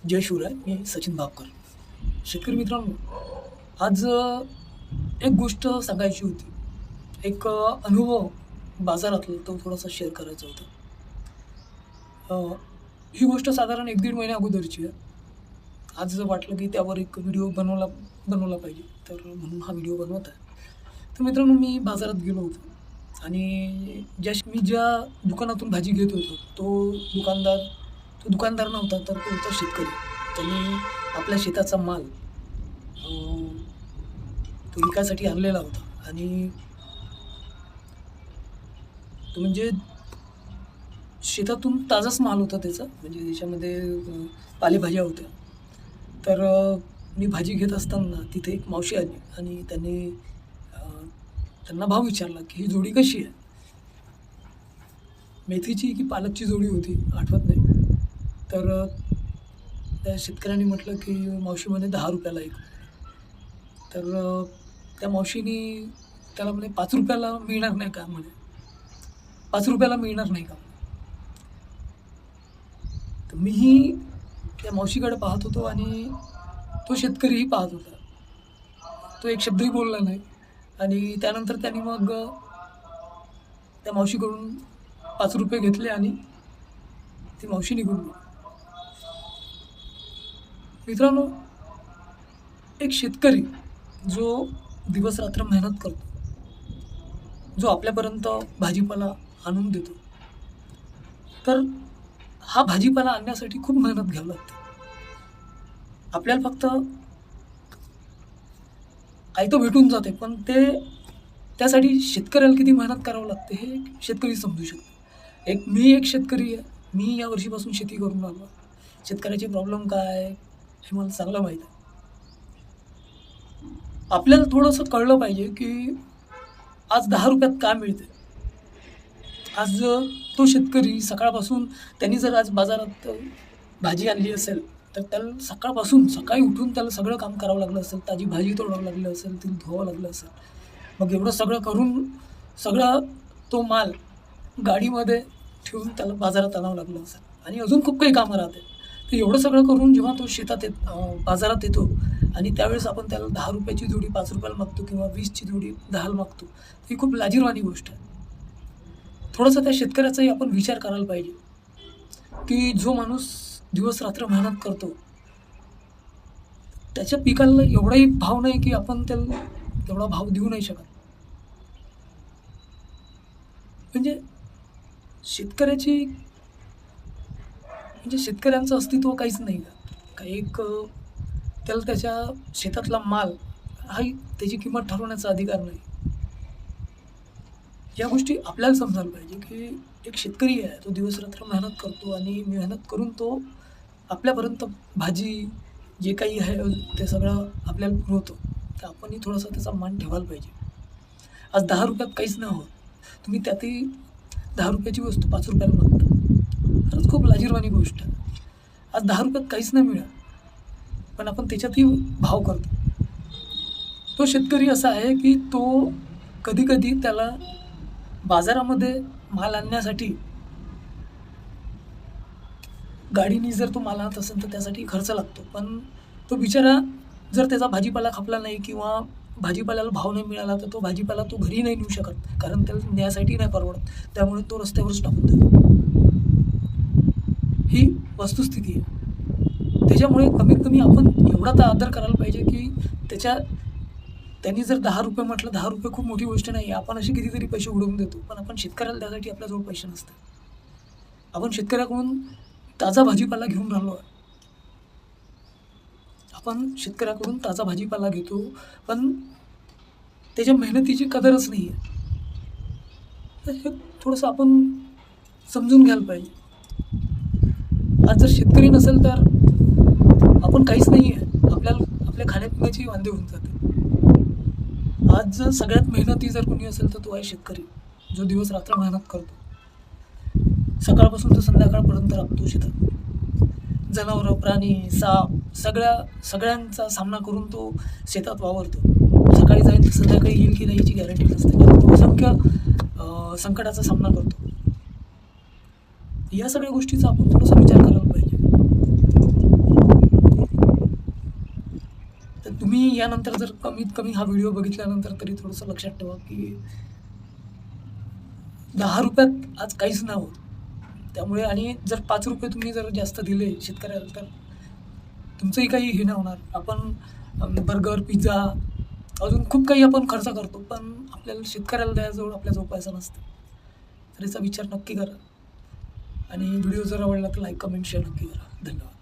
जय शिवराय. मी सचिन भापकर. शेतकरी मित्रांनो, आज एक गोष्ट सांगायची होती. एक अनुभव बाजारातला तो थोडासा शेअर करायचा होता. अ, ही गोष्ट साधारण 1-1.5 महिन्या अगोदरची आहे. आज वाटलं की त्यावर एक व्हिडिओ बनवला पाहिजे. तर म्हणून हा व्हिडिओ बनवत आहे. तर मित्रांनो, मी बाजारात गेलो होतो आणि मी ज्या दुकानातून भाजी घेत होतो, तो दुकानदार नव्हता, तर तो होता शेतकरी. त्यांनी आपल्या शेताचा माल अ, तो विकायसाठी आणलेला होता आणि तो म्हणजे शेतातून ताजाच माल होता त्याचा. म्हणजे त्याच्यामध्ये पालेभाज्या होत्या. तर मी भाजी घेत असताना तिथे एक मावशी आली आणि अ, त्यांना भाव विचारला, की ही जोडी कशी आहे? मेथीची की पालकची जोडी होती, आठवत नाही. तर त्या शेतकऱ्यांनी म्हटलं, की मावशी म्हणे ₹10 एक. तर त्या मावशीनी त्याला म्हणे ₹5 मिळणार नाही का म्हणे. ₹5 मिळणार नाही का? तर मीही त्या मावशीकडे पाहत होतो आणि तो शेतकरीही पाहत होता. तो एक शब्दही बोलला नाही आणि त्यानंतर त्याने मग त्या मावशीकडून ₹5 घेतले आणि ती मावशी निघून गेली. मित्रांनो, एक शेतकरी जो दिवस-रात्र मेहनत करतो, जो आपल्यापर्यंत भाजीपाला आणून देतो, तर हा भाजीपाला आणण्यासाठी खूप मेहनत घ्यावी लागते. आपल्याला फक्त आयतं भेटून जाते, पण त्यासाठी शेतकऱ्याला किती मेहनत करावं लागते हे एक शेतकरी समजू शकतो. मी एक शेतकरी आहे. मी या वर्षीपासून शेती करून राहिलो. शेतकऱ्याचे प्रॉब्लेम काय आहे हे मला चांगलं माहीत आहे. आपल्याला थोडंसं कळलं पाहिजे, की आज ₹10 का मिळते? आज तो शेतकरी सकाळपासून त्यांनी जर आज बाजारात भाजी आणली असेल, तर त्याला सकाळी उठून त्याला सगळं काम करावं लागलं असेल, ताजी भाजी तोडावं लागलं असेल, तिला धुवावं लागलं असेल. मग एवढं सगळं करून सगळा तो माल गाडीमध्ये ठेवून त्याला बाजारात आणावं लागलं असेल आणि अजून खूप काही कामं राहते. तर एवढं सगळं करून जेव्हा तो बाजारात येतो आणि त्यावेळेस आपण त्याला ₹10 जोडी ₹5 मागतो किंवा 20ची जोडी 10 मागतो. ही खूप लाजिरवाणी गोष्ट आहे. थोडंसं त्या शेतकऱ्याचाही आपण विचार करायला पाहिजे, की जो माणूस दिवस-रात्र मेहनत करतो, त्याच्या पिकाला एवढाही भाव नाही, की आपण त्याला तेवढा भाव देऊ नाही शकत. म्हणजे शेतकऱ्याची म्हणजे शेतकऱ्यांचं अस्तित्व काहीच नाही का? त्याला त्याच्या शेतातला माल हाही त्याची किंमत ठरवण्याचा अधिकार नाही. या गोष्टी आपल्याला समजायला पाहिजे, की एक शेतकरी आहे, तो दिवस-रात्र मेहनत करतो आणि मेहनत करून तो आपल्यापर्यंत भाजी जे काही आहे ते सगळं आपल्याला पुरवतो. तर आपणही थोडासा त्याचा मान ठेवायला पाहिजे. आज ₹10 काहीच नाही होत. तुम्ही त्यातही ₹10 वस्तू ₹5 मागता. खरंच खूप लाजिरवाणी गोष्ट आहे. आज ₹10 काहीच नाही मिळत, पण आपण त्याच्यातही भाव करतो. तो शेतकरी असा आहे, की तो कधी-कधी त्याला बाजारामध्ये माल आणण्यासाठी गाडीने जर तो माल आणत असेल, तर त्यासाठी खर्च लागतो. पण तो बिचारा जर त्याचा भाजीपाला खपला नाही किंवा भाजीपाल्याला भाव नाही मिळाला, तर तो भाजीपाला तो घरी नाही नेऊ शकत. कारण त्याला न्यायसाठी नाही परवडत. त्यामुळे तो रस्त्यावरच टाकून देतो. ही वस्तुस्थिती आहे. त्याच्यामुळे कमीत कमी आपण एवढा तर आदर करायला पाहिजे, की त्यांनी जर ₹10 म्हटलं, ₹10 खूप मोठी गोष्ट नाही आहे. आपण असे कितीतरी पैसे उडवून देतो. पण आपण शेतकऱ्याला त्यासाठी आपल्याजवळ पैसे नसतात. आपण शेतकऱ्याकडून ताजा भाजीपाला घेऊन राहिलो आहे. आपण शेतकऱ्याकडून ताजा भाजीपाला घेतो, पण त्याच्या मेहनतीची कदरच नाही आहे. तर हे थोडंसं आपण समजून घ्यायला पाहिजे. आज जर शेतकरी नसेल, तर आपण काहीच नाही आहे. आपल्या खाण्यापिण्याची वांदे होऊन जाते. आज सगळ्यात मेहनती जर कोणी असेल, तर तो आहे शेतकरी, जो दिवस-रात्र मेहनत करतो. सकाळपासून तो संध्याकाळपर्यंत राबतो शेतात. जनावरं, प्राणी, साप सगळ्यांचा सामना करून तो शेतात वावरतो. सकाळी जाईल तर संध्याकाळी येईल की नाही याची गॅरंटी नसते. कारण तो असंख्य संकटाचा सामना करतो. या सगळ्या गोष्टीचा आपण थोडासा विचार करायला पाहिजे. त्यानंतर जर कमीत कमी हा व्हिडिओ बघितल्यानंतर तरी थोडंसं लक्षात ठेवा की 10 रुपयात आज काहीच नाही होत. त्यामुळे आणि जर 5 रुपये तुम्ही जर जास्त दिले शेतकऱ्याला तर तुमचंही काही हे नाही होणार. आपण बर्गर, पिझ्झा अजून खूप काही आपण खर्च करतो, पण आपल्याला शेतकऱ्याला द्यायजवळ आपल्याजवळ पैसा नसतो. तर याचा विचार नक्की करा आणि व्हिडिओ जर आवडला तर लाईक, कमेंट, शेअर नक्की करा. धन्यवाद.